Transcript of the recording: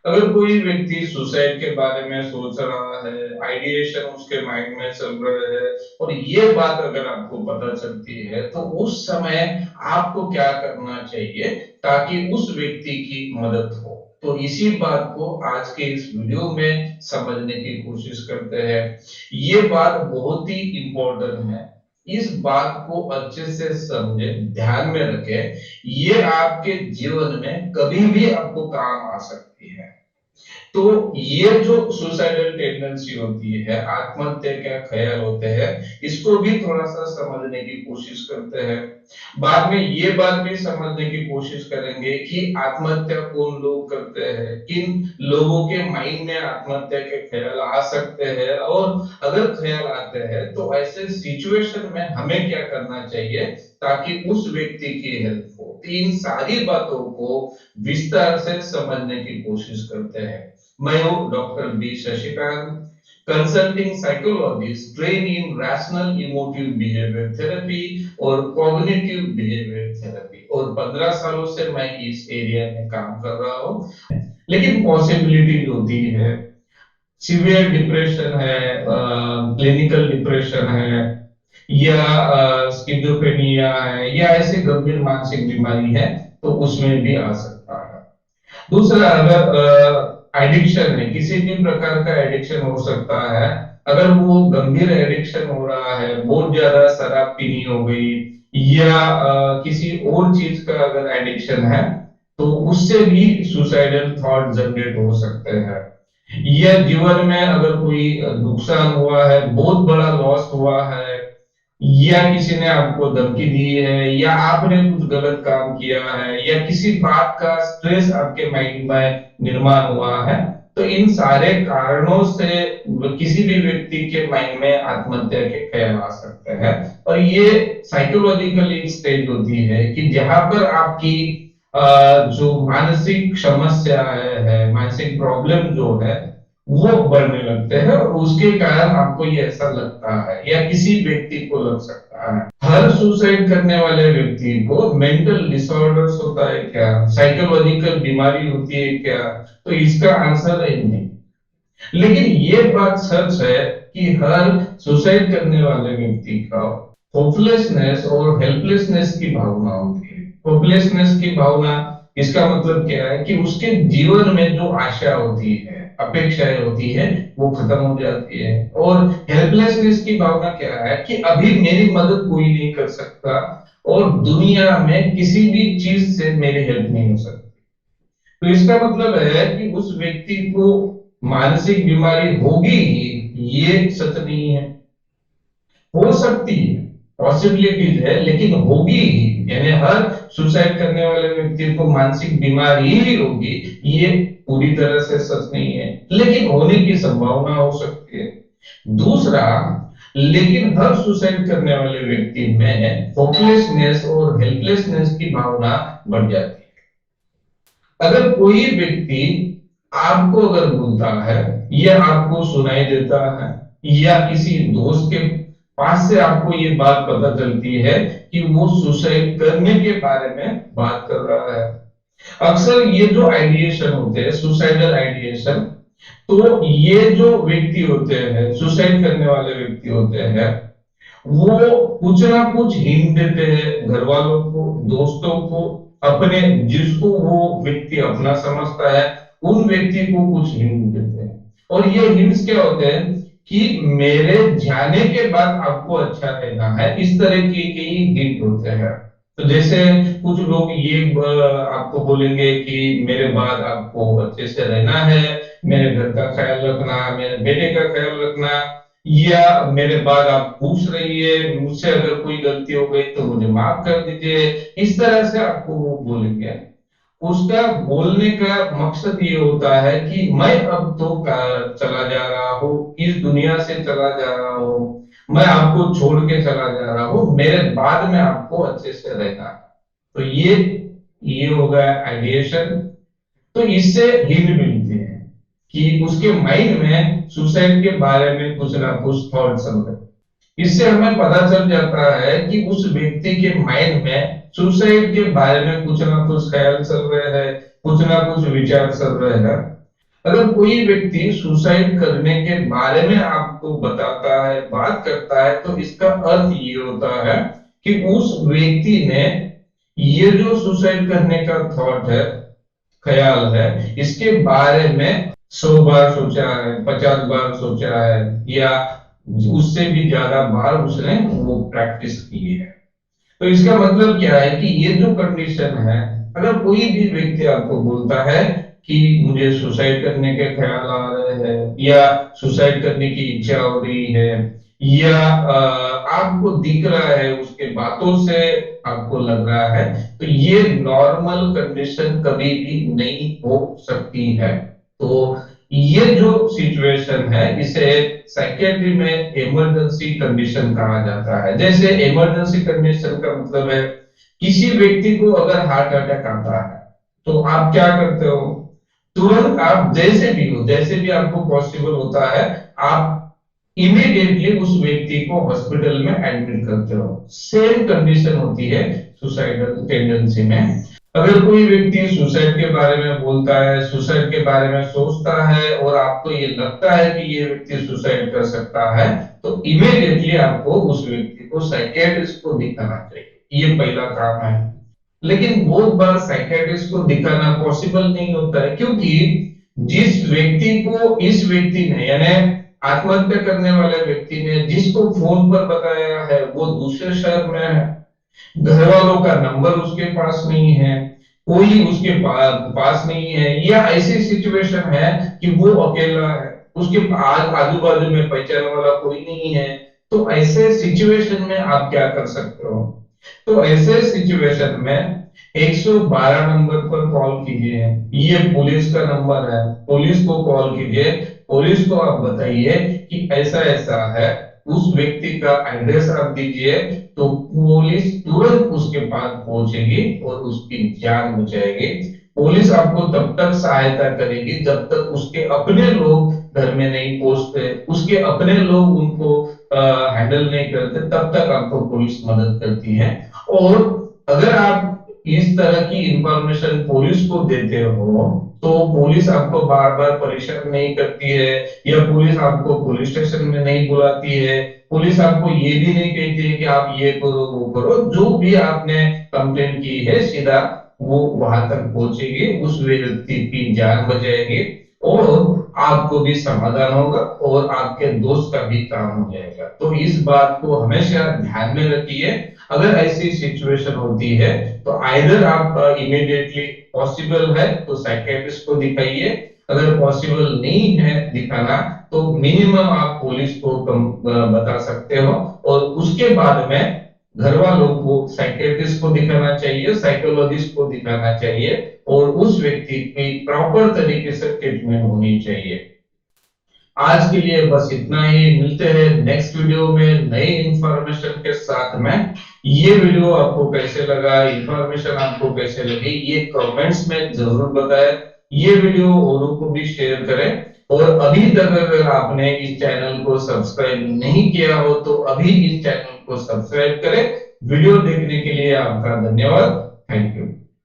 अगर कोई व्यक्ति सुसाइड के बारे में सोच रहा है, आइडिएशन उसके माइंड में चल रहे हैं, और ये बात अगर आपको पता चलती है, तो उस समय आपको क्या करना चाहिए ताकि उस व्यक्ति की मदद हो। तो इसी बात को आज के इस वीडियो में समझने की कोशिश करते हैं। ये बात बहुत ही इंपॉर्टेंट है। इस बात को अच्छे से समझे, ध्यान में रखे। ये आपके जीवन में कभी भी आपको काम आ सकती है। तो ये जो सुसाइडल टेंडेंसी होती है, आत्महत्या क्या ख्याल होते हैं, इसको भी थोड़ा सा समझने की कोशिश करते हैं। बाद में ये बात भी समझने की कोशिश करेंगे कि आत्महत्या कौन लोग करते हैं, किन लोगों के माइंड में आत्महत्या के ख्याल आ सकते हैं, और अगर ख्याल आते हैं तो ऐसे सिचुएशन में हमें क्या करना चाहिए ताकि उस व्यक्ति की हेल्प हो। तो इन सारी बातों को विस्तार से समझने की कोशिश करते हैं। मैं हूँ doctor B Shashikant, consulting psychologist, train in rational emotive behaviour therapy और कॉग्निटिव बिहेवियर थेरेपी, और 15 सालों से मैं इस एरिया में काम कर रहा हूँ। लेकिन पॉसिबिलिटीज होती है, सीवियर डिप्रेशन है, क्लिनिकल डिप्रेशन है, या स्किज़ोफ्रेनिया है, या ऐसे गंभीर मानसिक बीमारी है, तो उसमें भी आ सकता है। दूसरा, अगर एडिक्शन है, किसी भी प्रकार का एडिक्शन हो सकता है। अगर वो गंभीर एडिक्शन हो रहा है, बहुत ज्यादा शराब पीनी हो गई, या किसी और चीज का अगर एडिक्शन है, तो उससे भी सुसाइडल थॉट जनरेट हो सकते हैं। या जीवन में अगर कोई नुकसान हुआ है, बहुत बड़ा लॉस हुआ है, या किसी ने आपको धमकी दी है, या आपने कुछ गलत काम किया है, या किसी बात का स्ट्रेस आपके माइंड में निर्माण हुआ है, तो इन सारे कारणों से किसी भी व्यक्ति के माइंड में आत्महत्या के ख्याल आ सकते हैं। और ये साइकोलॉजिकल एक स्टेज होती है कि जहां पर आपकी जो मानसिक समस्या है, मानसिक प्रॉब्लम जो है, वो बढ़ने लगते हैं, और उसके कारण आपको ये ऐसा लगता है या किसी व्यक्ति को लग सकता है। हर सुसाइड करने वाले व्यक्ति को मेंटल डिसऑर्डर्स होता है क्या, साइकोलॉजिकल बीमारी होती है क्या, तो इसका आंसर है नहीं। लेकिन ये बात सच है कि हर सुसाइड करने वाले व्यक्ति का होपलेसनेस और हेल्पलेसनेस की भावना होती है। होपलेसनेस की भावना, इसका मतलब क्या है कि उसके जीवन में जो आशा होती है, अपेक्षाएं होती है, वो खत्म हो जाती है। और हेल्पलेसनेस की भावना क्या है कि अभी मेरी मदद कोई नहीं कर सकता, और दुनिया में किसी भी चीज से मेरी हेल्प नहीं हो सकती। तो इसका मतलब है कि उस व्यक्ति को मानसिक बीमारी होगी ही, ये सच नहीं है। हो सकती है, पॉसिबिलिटीज है, लेकिन होगी ही, यानी हर सुसाइड करने वाले व्यक्ति को मानसिक बीमारी ही होगी, ये पूरी तरह से सच नहीं है, लेकिन होने की संभावना हो सकती है। दूसरा, लेकिन हर सुसाइड करने वाले व्यक्ति में होपलेसनेस और हेल्पलेसनेस की भावना बढ़ जाती है। अगर कोई व्यक्ति आपको अगर बोलता है, या आपको सुनाई देता है, या किसी दोस्त के पास से आपको ये बात पता चलती है कि वो सुसाइड करने के बारे में बात कर रहा है। अक्सर ये जो आइडिएशन होते हैं, सुसाइडल आइडिएशन, तो ये जो व्यक्ति होते हैं, सुसाइड करने वाले व्यक्ति होते हैं, वो कुछ ना कुछ हिंट देते हैं घर वालों को, दोस्तों को, अपने जिसको वो व्यक्ति अपना समझता है, उन व्यक्ति को कुछ हिंट देते हैं। और ये हिंट्स क्या होते हैं कि मेरे जाने के बाद आपको अच्छा रहना है, इस तरह के ही हिंट होते हैं। तो जैसे कुछ लोग ये आपको बोलेंगे कि मेरे बाद आपको अच्छे से रहना है, मेरे घर का ख्याल रखना, मेरे बेटे का ख्याल रखना, या मेरे बाद आप पूछ रहिए, मुझसे अगर कोई गलती हो गई तो मुझे माफ कर दीजिए, इस तरह से आपको वो बोलेंगे। उसका बोलने का मकसद ये होता है कि मैं अब तो चला जा रहा हूँ, इस दुनिया से चला जा रहा हूँ, मैं आपको छोड़ के चला जा रहा हूँ, मेरे बाद में आपको अच्छे से रहना है। तो ये हो गया आइडिएशन। तो इससे हिंट मिलती है कि उसके माइंड में सुसाइड के बारे में कुछ ना कुछ थॉट चल रहे हैं। इससे हमें पता चल जाता है कि उस व्यक्ति के माइंड में सुसाइड के बारे में कुछ ना कुछ ख्याल चल रहे हैं, कुछ ना कुछ विचार चल रहे हैं। अगर कोई व्यक्ति सुसाइड करने के बारे में आपको बताता है, बात करता है, तो इसका अर्थ ये होता है कि उस व्यक्ति ने ये जो सुसाइड करने का थॉट है, ख्याल है, इसके बारे में 100 बार सोचा है, 50 बार सोचा है, या उससे भी ज्यादा बार उसने वो प्रैक्टिस की है। तो इसका मतलब क्या है कि ये जो कंडीशन है, अगर कोई भी व्यक्ति आपको बोलता है कि मुझे सुसाइड करने के ख्याल आ रहे हैं, या सुसाइड करने की इच्छा हो रही है, या आपको दिख रहा है, उसके बातों से आपको लग रहा है, तो ये नॉर्मल कंडीशन कभी भी नहीं हो सकती है। तो ये जो सिचुएशन है, इसे साइकेट्री में इमरजेंसी कंडीशन कहा जाता है। जैसे इमरजेंसी कंडीशन का मतलब है, किसी व्यक्ति को अगर हार्ट अटैक आता है, तो आप क्या करते हो? तुरंत आप जैसे भी आपको पॉसिबल होता है, आप इमीडिएटली उस व्यक्ति को हॉस्पिटल में एडमिट करते हो। सेम कंडीशन होती है सुसाइडल टेंडेंसी में। अगर कोई व्यक्ति सुसाइड के बारे में बोलता है, सुसाइड के बारे में सोचता है, और आपको ये लगता है कि ये व्यक्ति सुसाइड कर सकता है, तो इमीडिएटली आपको उस व्यक्ति को साइकियाट्रिस्ट को दिखाना चाहिए। ये पहला काम है। लेकिन बहुत बार साइकियाट्रिस्ट को दिखाना पॉसिबल नहीं होता है, क्योंकि जिस व्यक्ति को इस व्यक्ति ने, यानी आत्महत्या करने वाले व्यक्ति ने जिसको फोन पर बताया है, वो दूसरे शहर में है, घर वालों का नंबर उसके पास नहीं है, कोई उसके पास नहीं है, या ऐसी सिचुएशन है कि वो अकेला है, उसके आजू बाजू में पहचान वाला कोई नहीं है। तो ऐसे सिचुएशन में आप क्या कर सकते हो? तो ऐसे सिचुएशन में 112 नंबर पर कॉल कीजिए। ये पुलिस का नंबर है, पुलिस को कॉल कीजिए। पुलिस को आप बताइए कि ऐसा ऐसा है, उस व्यक्ति का एड्रेस आप दीजिए, तो पुलिस तुरंत उसके पास पहुंचेगी और उसकी जान बचाएगी। पुलिस आपको तब तक सहायता करेगी जब तक उसके अपने लोग घर में नहीं पहुंचते, उसके अपने लोग उनको हैंडल नहीं करते, तब तक आपको पुलिस मदद करती है। और अगर आप इस तरह की इंफॉर्मेशन पुलिस को देते हो, तो पुलिस आपको बार बार परेशान नहीं करती है, या पुलिस आपको पुलिस स्टेशन में नहीं बुलाती है, पुलिस आपको ये भी नहीं कहती है कि आप ये करो वो करो। जो भी आपने कंप्लेन की है, सीधा वो वहां तक पहुंचेगी, उस व्यक्ति की जान बचाएगी, और आपको भी समाधान होगा, और आपके दोस्त का भी काम हो जाएगा। तो इस बात को हमेशा ध्यान में रखिए। अगर ऐसी सिचुएशन होती है, तो आइदर आप इमीडिएटली, पॉसिबल है तो साइकियाट्रिस्ट को दिखाइए, अगर पॉसिबल नहीं है दिखाना, तो मिनिमम आप पुलिस को बता सकते हो, और उसके बाद में घर वालों को साइकियाट्रिस्ट को दिखाना चाहिए, साइकोलॉजिस्ट को दिखाना चाहिए, और उस व्यक्ति की प्रॉपर तरीके से ट्रीटमेंट होनी चाहिए। आज के लिए बस इतना ही। मिलते हैं नेक्स्ट वीडियो में नई इंफॉर्मेशन के साथ में। ये वीडियो आपको कैसे लगा, इंफॉर्मेशन आपको कैसे लगी, ये कमेंट्स में जरूर बताएं। ये वीडियो औरों को भी शेयर करें। और अभी तक अगर आपने इस चैनल को सब्सक्राइब नहीं किया हो, तो अभी इस चैनल को सब्सक्राइब करें। वीडियो देखने के लिए आपका धन्यवाद। Thank you.